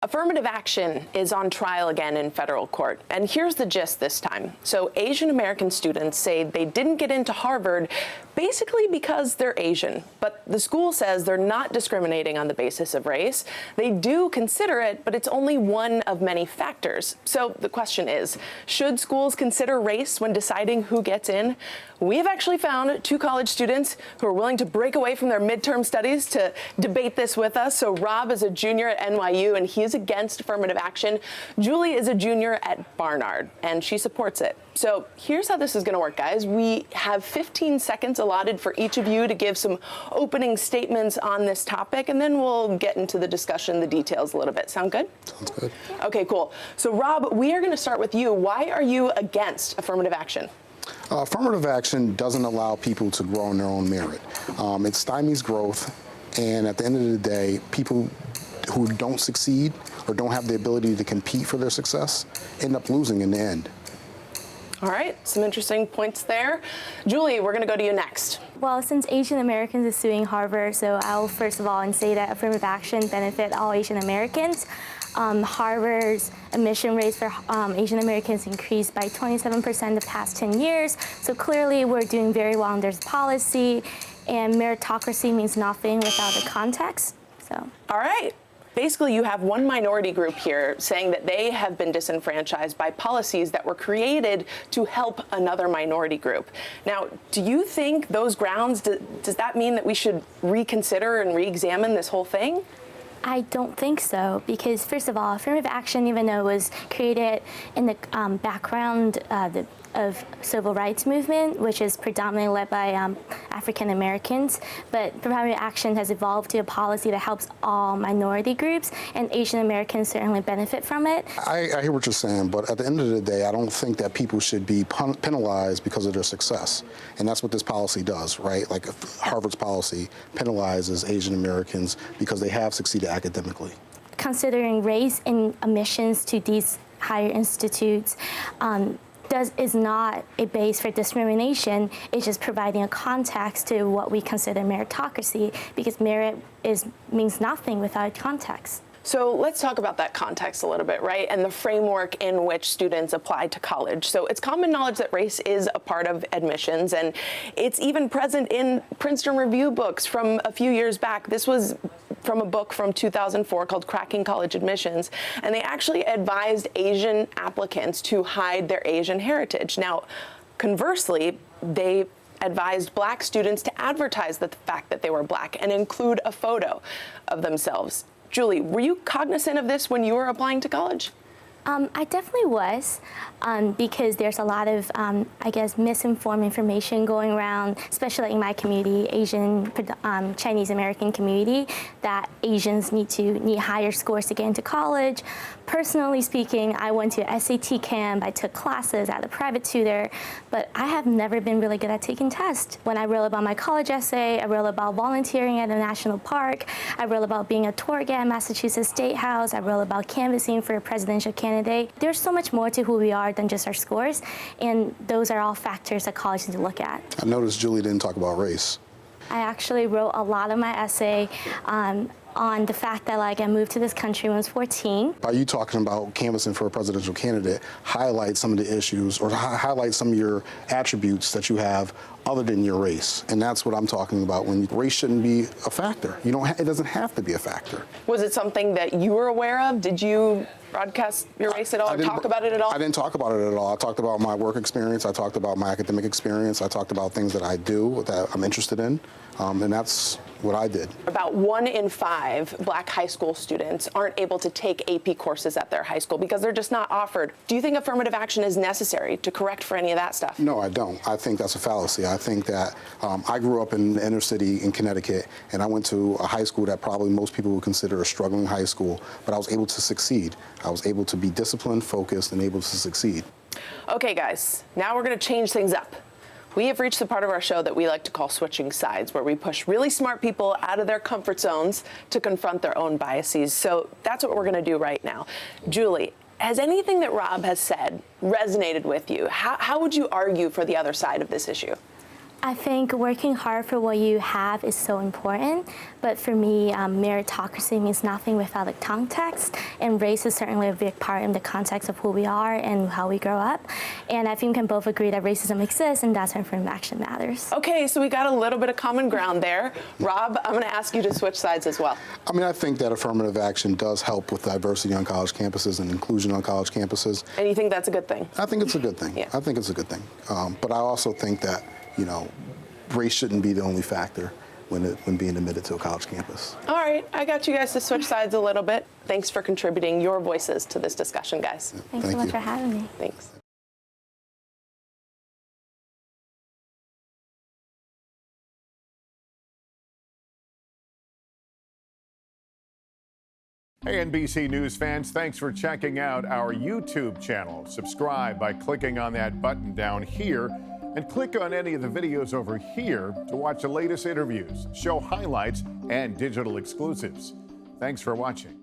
Affirmative action is on trial again in federal court, and here's the gist this time. So Asian American students say they didn't get into Harvard basically because they're Asian, but the school says they're not discriminating on the basis of race. They do consider it, but it's only one of many factors. So the question is, should schools consider race when deciding who gets in? We have actually found two college students who are willing to break away from their midterm studies to debate this with us. So Rob is a junior at NYU, and he is against affirmative action. Julie is a junior at Barnard, and she supports it. So here's how this is going to work, guys. We have 15 seconds allotted for each of you to give some opening statements on this topic, and then we'll get into the discussion, the details a little bit. Sound good? Sounds good. Okay, cool. So Rob, we are going to start with you. Why are you against affirmative action? Affirmative action doesn't allow people to grow on their own merit. It stymies growth, and at the end of the day, people who don't succeed or don't have the ability to compete for their success end up losing in the end. All right, some interesting points there. Julie, we're going to go to you next. Well, since Asian Americans is suing Harvard, so I'll first of all say that affirmative action benefit all Asian Americans. Harvard's admission rates for Asian Americans increased by 27% the past 10 years. So clearly we're doing very well in this policy, and meritocracy means nothing without the context. So. All right. Basically, you have one minority group here saying that they have been disenfranchised by policies that were created to help another minority group. Now, do you think those grounds, does that mean that we should reconsider and re-examine this whole thing? I don't think so, because first of all, affirmative action, even though it was created in the background of civil rights movement, which is predominantly led by African Americans, but affirmative action has evolved to a policy that helps all minority groups, and Asian Americans certainly benefit from it. I hear what you're saying, but at the end of the day, I don't think that people should be penalized because of their success. And that's what this policy does, right? Like Harvard's policy penalizes Asian Americans because they have succeeded academically. Considering race in admissions to these higher institutes is not a base for discrimination. It's just providing a context to what we consider meritocracy, because merit means nothing without context. So let's talk about that context a little bit, right? And the framework in which students apply to college. So it's common knowledge that race is a part of admissions, and it's even present in Princeton Review books from a few years back. This was from a book from 2004 called Cracking College Admissions, and they actually advised Asian applicants to hide their Asian heritage. Now, conversely, they advised Black students to advertise the fact that they were Black and include a photo of themselves. Julie, were you cognizant of this when you were applying to college? I definitely was, because there's a lot of, I guess, misinformed information going around, especially in my community, Asian, Chinese American community, that Asians need higher scores to get into college. Personally speaking, I went to SAT camp, I took classes, I had a private tutor, but I have never been really good at taking tests. When I wrote about my college essay, I wrote about volunteering at a national park, I wrote about being a tour guide at Massachusetts State House, I wrote about canvassing for a presidential candidate. There's so much more to who we are than just our scores, and those are all factors that colleges need to look at. I noticed Julie didn't talk about race. I actually wrote a lot of my essay on the fact that I moved to this country when I was 14. By you talking about canvassing for a presidential candidate, highlight some of the issues or highlight some of your attributes that you have other than your race. And that's what I'm talking about when race shouldn't be a factor. It doesn't have to be a factor. Was it something that you were aware of? Did you broadcast your race at all or talk about it at all? I didn't talk about it at all. I talked about my work experience. I talked about my academic experience. I talked about things that I do that I'm interested in. And that's what I did. About 1 in 5 Black high school students aren't able to take AP courses at their high school because they're just not offered. Do you think affirmative action is necessary to correct for any of that stuff? No, I don't. I think that's a fallacy. I think that I grew up in the inner city in Connecticut, and I went to a high school that probably most people would consider a struggling high school, but I was able to succeed. I was able to be disciplined, focused, and able to succeed. Okay, guys, now we're going to change things up. We have reached the part of our show that we like to call switching sides, where we push really smart people out of their comfort zones to confront their own biases. So that's what we're going to do right now. Julie, has anything that Rob has said resonated with you? How would you argue for the other side of this issue? I think working hard for what you have is so important, but for me, meritocracy means nothing without the context, and race is certainly a big part in the context of who we are and how we grow up. And I think we can both agree that racism exists, and that's why affirmative action matters. Okay, so we got a little bit of common ground there. Rob, I'm going to ask you to switch sides as well. I mean, I think that affirmative action does help with diversity on college campuses and inclusion on college campuses. And you think that's a good thing? I think it's a good thing. Yeah. I think it's a good thing. But I also think that, race shouldn't be the only factor when being admitted to a college campus. All right, I got you guys to switch sides a little bit. Thanks for contributing your voices to this discussion, guys. Thanks so much for having me. Thanks. Hey, NBC News fans, thanks for checking out our YouTube channel. Subscribe by clicking on that button down here and click on any of the videos over here to watch the latest interviews, show highlights, and digital exclusives. Thanks for watching.